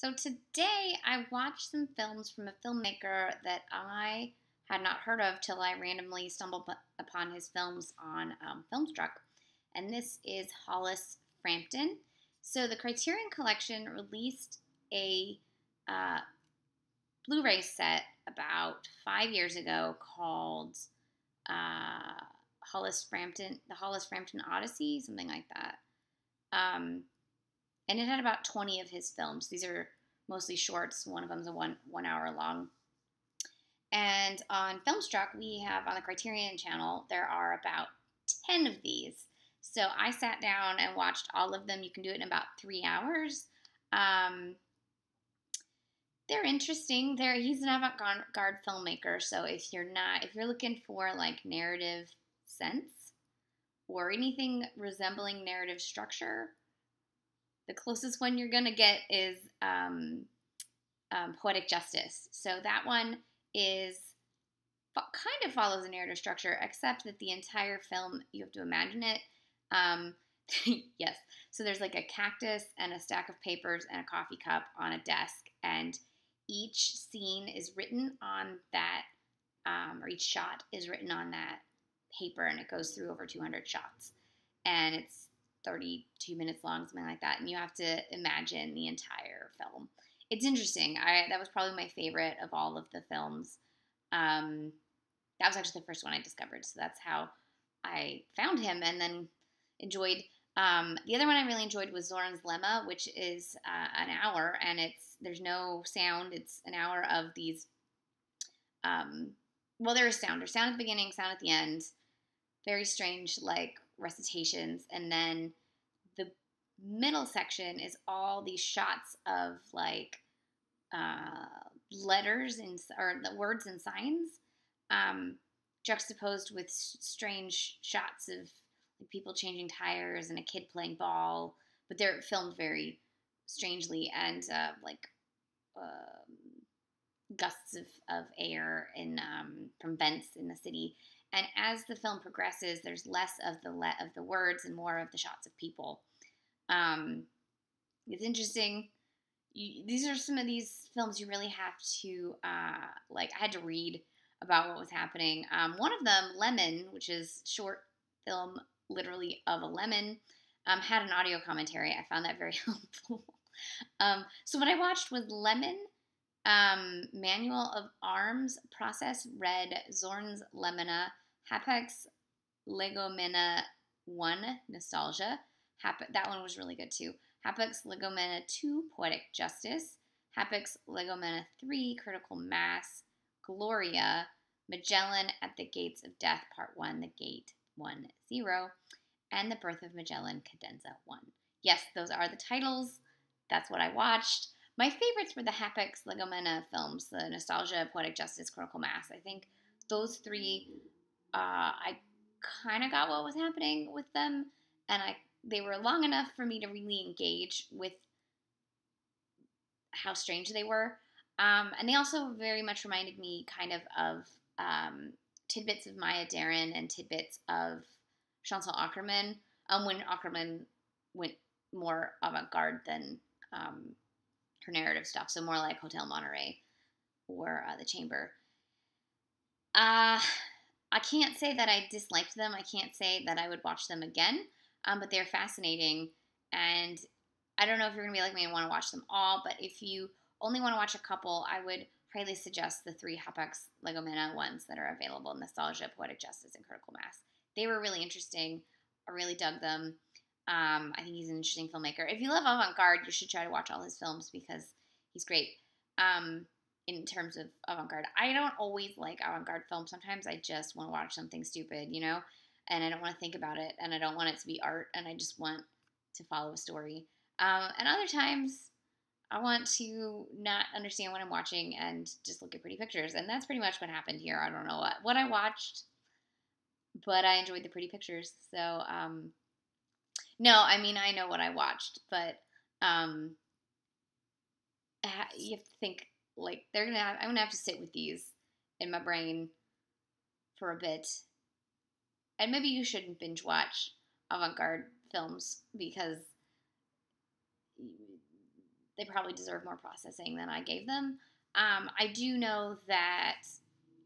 So today I watched some films from a filmmaker that I had not heard of till I randomly stumbled upon his films on Filmstruck. And this is Hollis Frampton. So the Criterion Collection released a uh, Blu-ray set about 5 years ago called Hollis Frampton, the Hollis Frampton Odyssey, something like that. And it had about 20 of his films. These are mostly shorts. One of them is a one hour long. And on Filmstruck, we have on the Criterion channel, there are about 10 of these. So I sat down and watched all of them. You can do it in about 3 hours. They're interesting. He's an avant-garde filmmaker. So if you're looking for like narrative sense or anything resembling narrative structure, the closest one you're going to get is Poetic Justice. So that one kind of follows a narrative structure, except that the entire film, you have to imagine it. Yes. So there's like a cactus and a stack of papers and a coffee cup on a desk, and each scene is written on that, or each shot is written on that paper, and it goes through over 200 shots. And it's 32 minutes long, something like that, and you have to imagine the entire film. It's interesting. That was probably my favorite of all of the films. That was actually the first one I discovered, so that's how I found him and then enjoyed. The other one I really enjoyed was Zorns Lemma, which is an hour, and there's no sound. It's an hour of these. Well, there is sound. There's sound at the beginning, sound at the end. Very strange, like recitations, and then the middle section is all these shots of like letters or the words and signs, juxtaposed with strange shots of like, people changing tires and a kid playing ball, but they're filmed very strangely, and gusts of air from vents in the city. And as the film progresses, there's less of the words and more of the shots of people. It's interesting. These are some of these films you really have to like. I had to read about what was happening. One of them, Lemon, which is short film, literally of a lemon, had an audio commentary. I found that very helpful. So what I watched was Lemon. Manual of Arms Process Read Zorns Lemma, Hapax Legomena 1 Nostalgia. That one was really good too. Hapax Legomena 2 Poetic Justice. Hapax Legomena 3 Critical Mass. Gloria. Magellan at the Gates of Death Part 1, The Gate 1-0. And The Birth of Magellan, Cadenza 1. Yes, those are the titles. That's what I watched. My favorites were the Hapax Legomena films, the Nostalgia, Poetic Justice, Critical Mass. I think those three, I kind of got what was happening with them, and they were long enough for me to really engage with how strange they were. And they also very much reminded me kind of tidbits of Maya Deren and tidbits of Chantal Akerman, when Akerman went more avant-garde than her narrative stuff, so more like Hotel Monterey or The Chamber. I can't say that I disliked them. I can't say that I would watch them again, but they're fascinating, and I don't know if you're going to be like me and want to watch them all, but if you only want to watch a couple, I would highly suggest the 3 Hapax Legomena ones that are available: Nostalgia, Poetic Justice, and Critical Mass. They were really interesting. I really dug them. I think he's an interesting filmmaker. If you love avant-garde, you should try to watch all his films because he's great in terms of avant-garde. I don't always like avant-garde films. Sometimes I just want to watch something stupid, and I don't want to think about it, and I don't want it to be art, and I just want to follow a story. And other times, I want to not understand what I'm watching and just look at pretty pictures, and that's pretty much what happened here. I don't know what I watched, but I enjoyed the pretty pictures, so no, I mean, I know what I watched, but you have to think, like, I'm going to have to sit with these in my brain for a bit. And maybe you shouldn't binge watch avant-garde films because they probably deserve more processing than I gave them. I do know that,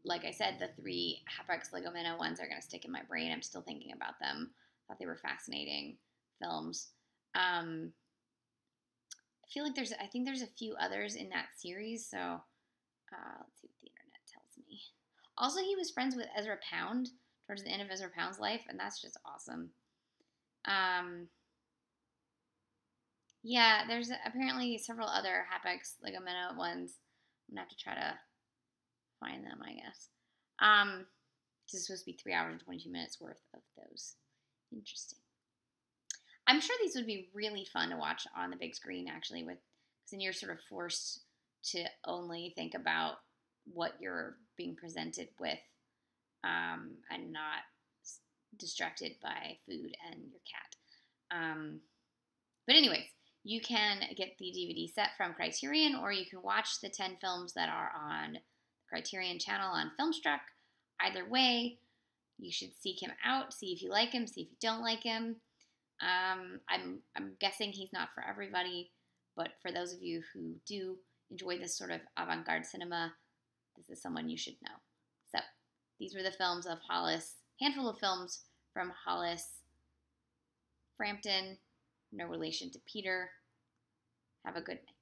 like I said, the 3 Hapax Legomena ones are going to stick in my brain. I'm still thinking about them. Thought they were fascinating films. I feel like I think there's a few others in that series. So let's see what the internet tells me. Also, he was friends with Ezra Pound towards the end of Ezra Pound's life, and that's just awesome. Yeah, there's apparently several other Hapax Legomena ones. I'm gonna have to try to find them, I guess. This is supposed to be 3 hours and 22 minutes worth of those. Interesting. I'm sure these would be really fun to watch on the big screen, actually, because then you're sort of forced to only think about what you're being presented with, and not distracted by food and your cat. But anyways, you can get the DVD set from Criterion, or you can watch the 10 films that are on the Criterion channel on Filmstruck. Either way, you should seek him out, see if you like him, see if you don't like him. I'm guessing he's not for everybody, but for those of you who do enjoy this sort of avant-garde cinema, this is someone you should know. So, these were the films of Hollis, handful of films from Hollis Frampton, no relation to Peter. Have a good night.